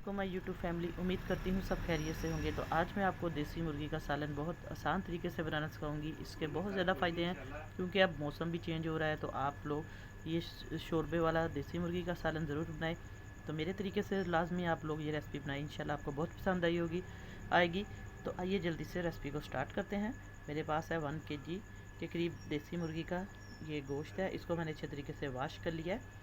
अलैकुम my YouTube family. उम्मीद करती हूँ सब खैरियत से होंगे। तो आज मैं आपको देसी मुर्गी का सालन बहुत आसान तरीके से बनाना सिखाऊंगी। इसके बहुत ज़्यादा फ़ायदे हैं क्योंकि अब मौसम भी चेंज हो रहा है। तो आप लोग ये शोरबे वाला देसी मुर्गी का सालन ज़रूर बनाएं। तो मेरे तरीके से लाजमी आप लोग ये रेसिपी बनाएं, इंशाल्लाह आपको बहुत पसंद आएगी। तो आइए जल्दी से रेसिपी को स्टार्ट करते हैं। मेरे पास है 1 kg के करीब देसी मुर्गी का ये गोश्त है। इसको मैंने अच्छे तरीके से वॉश कर लिया है।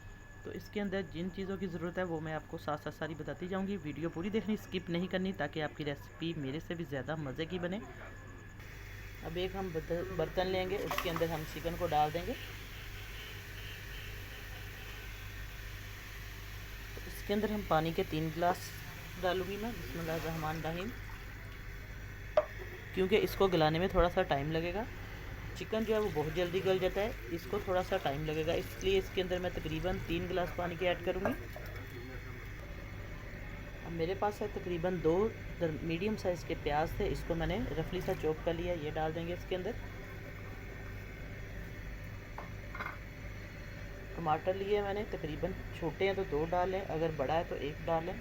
तो इसके अंदर जिन चीज़ों की ज़रूरत है वो मैं आपको साथ साथ सारी बताती जाऊंगी। वीडियो पूरी देखनी, स्किप नहीं करनी, ताकि आपकी रेसिपी मेरे से भी ज़्यादा मज़े की बने। अब एक हम बर्तन लेंगे, उसके अंदर हम चिकन को डाल देंगे। तो इसके अंदर हम पानी के 3 गिलास डालूंगी मैं, बिस्मिल्लाहिर्रहमानिर्रहीम, क्योंकि इसको गलाने में थोड़ा सा टाइम लगेगा। चिकन जो है वो बहुत जल्दी गल जाता है, इसको थोड़ा सा टाइम लगेगा, इसलिए इसके अंदर मैं तकरीबन 3 गिलास पानी के ऐड करूँगी। अब मेरे पास है तकरीबन 2 मीडियम साइज़ के प्याज थे, इसको मैंने रफली सा चॉप कर लिया। ये डाल देंगे इसके अंदर। टमाटर लिए मैंने, तकरीबन छोटे हैं तो 2 डालें, अगर बड़ा है तो 1 डालें।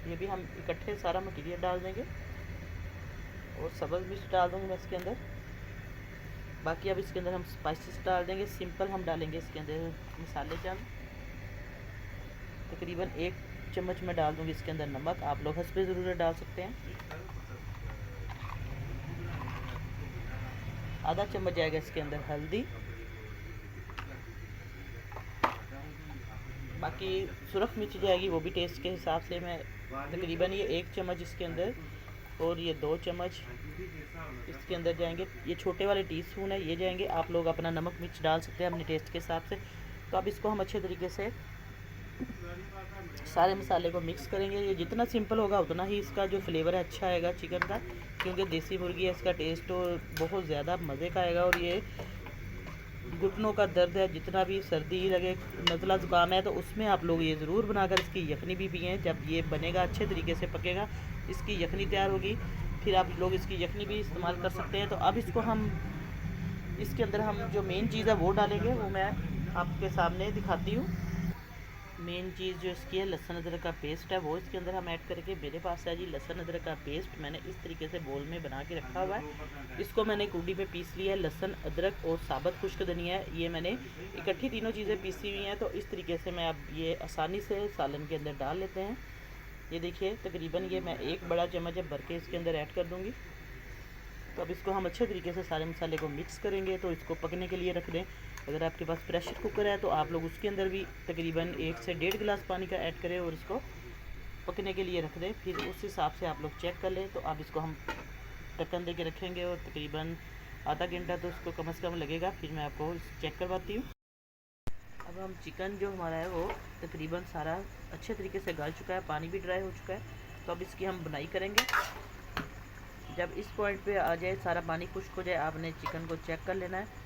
ये भी हम इकट्ठे सारा मटेरियल डाल देंगे। और सब्ज़ मिर्च डाल दूँगी मैं इसके अंदर। बाकी अब इसके अंदर हम स्पाइसेस डाल देंगे। सिंपल हम डालेंगे इसके अंदर मसाले चंद, तकरीबन 1 चम्मच में डाल दूँगी इसके अंदर नमक। आप लोग हस्बे ज़रूरत डाल सकते हैं। आधा चम्मच जाएगा इसके अंदर हल्दी। बाकी सुरख मिर्च जाएगी, वो भी टेस्ट के हिसाब से। मैं तकरीबन ये 1 चम्मच इसके अंदर, और ये 2 चम्मच इसके अंदर जाएंगे। ये छोटे वाले टीस्पून है, ये जाएंगे। आप लोग अपना नमक मिर्च डाल सकते हैं अपने टेस्ट के हिसाब से। तो अब इसको हम अच्छे तरीके से सारे मसाले को मिक्स करेंगे। ये जितना सिंपल होगा उतना ही इसका जो फ्लेवर है अच्छा आएगा चिकन का, क्योंकि देसी मुर्गी है, इसका टेस्ट तो बहुत ज़्यादा मज़े का आएगा। और ये घुटनों का दर्द है, जितना भी सर्दी लगे, नज़ला ज़ुकाम है, तो उसमें आप लोग ये ज़रूर बनाकर इसकी यखनी भी पिएँ। जब ये बनेगा, अच्छे तरीके से पकेगा, इसकी यखनी तैयार होगी, फिर आप लोग इसकी यखनी भी इस्तेमाल कर सकते हैं। तो अब इसको हम इसके अंदर हम जो मेन चीज़ है वो डालेंगे, वो मैं आपके सामने दिखाती हूँ। मेन चीज़ जो इसकी है, लहसुन अदरक का पेस्ट है, वो इसके अंदर हम ऐड करेंगे। मेरे पास है जी लहसुन अदरक का पेस्ट, मैंने इस तरीके से बोल में बना के रखा हुआ है। इसको मैंने कूडी में पीस लिया है। लहसुन, अदरक और साबुत खुश्क धनिया है, ये मैंने इकट्ठी तीनों चीज़ें पीसी हुई हैं। तो इस तरीके से मैं अब ये आसानी से सालन के अंदर डाल लेते हैं। ये देखिए, तकरीबन ये मैं 1 बड़ा चम्मच भर के इसके अंदर ऐड कर दूँगी। तो अब इसको हम अच्छे तरीके से सारे मसाले को मिक्स करेंगे। तो इसको पकने के लिए रख दें। अगर आपके पास प्रेशर कुकर है तो आप लोग उसके अंदर भी तकरीबन 1 से 1.5 गिलास पानी का ऐड करें और इसको पकने के लिए रख दें। फिर उस हिसाब से आप लोग चेक कर लें। तो अब इसको हम ढक्कन दे के रखेंगे और तकरीबन आधा घंटा तो इसको कम से कम लगेगा। फिर मैं आपको चेक करवाती हूँ। अब हम चिकन जो हमारा है वो तकरीबन सारा अच्छे तरीके से गल चुका है, पानी भी ड्राई हो चुका है। तो अब इसकी हम बुनाई करेंगे। जब इस पॉइंट पे आ जाए, सारा पानी खुश्क हो जाए, आपने चिकन को चेक कर लेना है।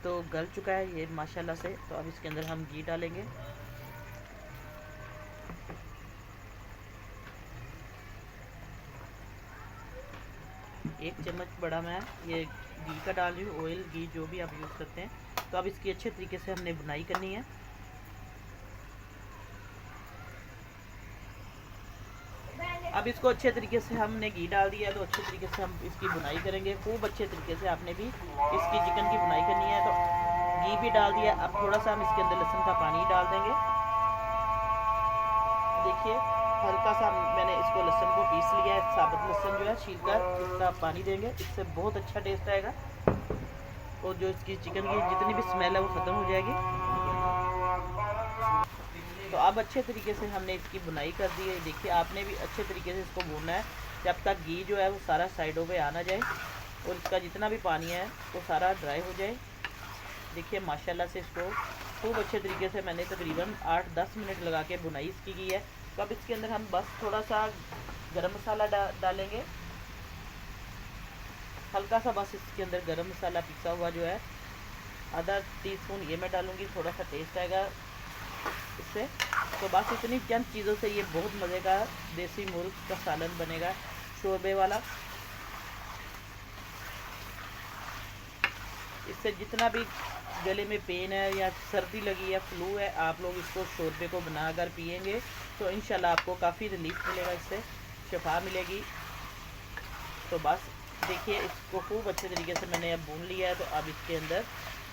तो गल चुका है ये माशाल्लाह से। तो अब इसके अंदर हम घी डालेंगे। एक चम्मच बड़ा मैं ये घी का डाल रही हूँ, ऑयल घी जो भी आप यूज़ करते हैं। तो अब इसकी अच्छे तरीके से हमने बुनाई करनी है। अब इसको अच्छे तरीके से हमने घी डाल दिया है, तो अच्छे तरीके से हम इसकी बुनाई करेंगे। खूब अच्छे तरीके से आपने भी इसकी चिकन की बुनाई करनी है। तो घी भी डाल दिया। अब थोड़ा सा हम इसके अंदर लहसुन का पानी डाल देंगे। देखिए, हल्का सा मैंने इसको लहसुन को पीस लिया है, साबुत लहसुन जो है छीलकर इसका पानी देंगे। इससे बहुत अच्छा टेस्ट आएगा और जो इसकी चिकन की जितनी भी स्मेल है वो ख़त्म हो जाएगी। तो अब अच्छे तरीके से हमने इसकी बुनाई कर दी है। देखिए, आपने भी अच्छे तरीके से इसको भूनना है जब तक घी जो है वो सारा साइडों पे आ ना जाए और इसका जितना भी पानी है वो सारा ड्राई हो जाए। देखिए माशाल्लाह से इसको खूब अच्छे तरीके से मैंने तकरीबन 8-10 मिनट लगा के बुनाई इसकी की है। तो अब इसके अंदर हम बस थोड़ा सा गरम मसाला डालेंगे, हल्का सा, बस इसके अंदर गरम मसाला पिसा हुआ जो है आधा टीस्पून ये मैं डालूँगी, थोड़ा सा टेस्ट आएगा इससे। तो बस इतनी चंद चीज़ों से ये बहुत मज़े का देसी मुर्ग का सालन बनेगा, शोरबे वाला। इससे जितना भी गले में पेन है या सर्दी लगी है, फ्लू है, आप लोग इसको शोरबे को बनाकर पिएंगे तो इंशाल्लाह आपको काफ़ी रिलीफ मिलेगा, इससे शफा मिलेगी। तो बस देखिए इसको खूब अच्छे तरीके से मैंने अब भून लिया है। तो अब इसके अंदर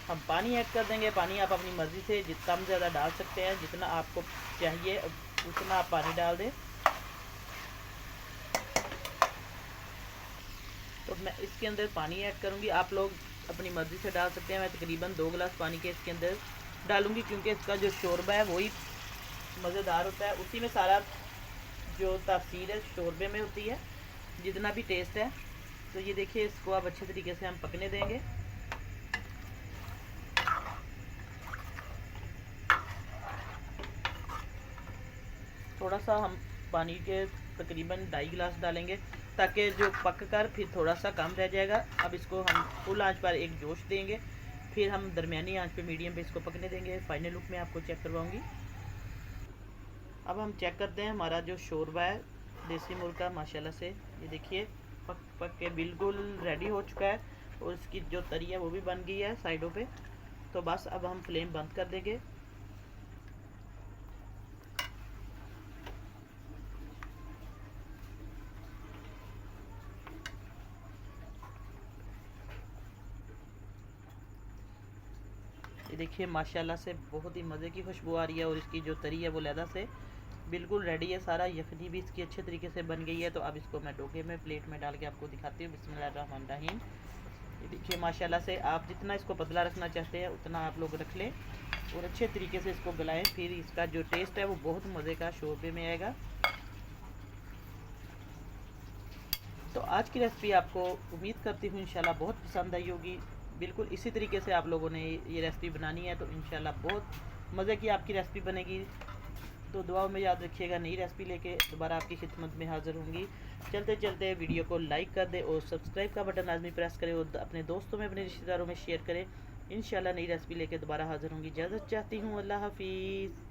हम पानी ऐड कर देंगे। पानी आप अपनी मर्ज़ी से जितना कम ज़्यादा डाल सकते हैं, जितना आपको चाहिए उतना आप पानी डाल दें। तो मैं इसके अंदर पानी ऐड करूँगी, आप लोग अपनी मर्ज़ी से डाल सकते हैं। मैं तकरीबन 2 गिलास पानी के इसके अंदर डालूँगी, क्योंकि इसका जो शोरबा है वही मज़ेदार होता है, उसी में सारा जो तासीर है शोरबे में होती है, जितना भी टेस्ट है। तो ये देखिए इसको आप अच्छे तरीके से हम पकने देंगे। थोड़ा सा हम पानी के तकरीबन 2.5 गिलास डालेंगे, ताकि जो पक कर फिर थोड़ा सा कम रह जाएगा। अब इसको हम फुल आंच पर एक जोश देंगे, फिर हम दरमियानी आंच पे मीडियम पे इसको पकने देंगे। फाइनल लुक में आपको चेक करवाऊंगी। अब हम चेक करते हैं हमारा जो शोरबा है देसी मुर्गा, माशाल्लाह से ये देखिए पक पक के बिल्कुल रेडी हो चुका है, और इसकी जो तरी है वो भी बन गई है साइडों पे। तो बस अब हम फ्लेम बंद कर देंगे। ये देखिए माशाल्लाह से बहुत ही मज़े की खुशबू आ रही है, और इसकी जो तरी है वो लहदा से बिल्कुल रेडी है सारा। यखनी भी इसकी अच्छे तरीके से बन गई है। तो अब इसको मैं डोगे में प्लेट में डाल के आपको दिखाती हूँ। बिस्मिल्लाहिर्रहमानिर्रहीम। ये देखिए माशाल्लाह से आप जितना इसको पतला रखना चाहते हैं उतना आप लोग रख लें, और अच्छे तरीके से इसको गलाएं, फिर इसका जो टेस्ट है वो बहुत मज़े का शोरबे में आएगा। तो आज की रेसिपी आपको उम्मीद करती हूँ इंशाल्लाह बहुत पसंद आई होगी। बिल्कुल इसी तरीके से आप लोगों ने ये रेसिपी बनानी है, तो इंशाल्लाह बहुत मज़े की आपकी रेसिपी बनेगी। तो दुआओं में याद रखिएगा, नई रेसिपी लेके दोबारा आपकी खिदमत में हाज़िर होंगी। चलते चलते वीडियो को लाइक कर दें, और सब्सक्राइब का बटन लाजमी प्रेस करें, और अपने दोस्तों में, अपने रिश्तेदारों में शेयर करें। इंशाल्लाह नई रेसिपी लेके दोबारा हाज़िर होंगी। इजाज़त चाहती हूँ, अल्लाह हाफिज़।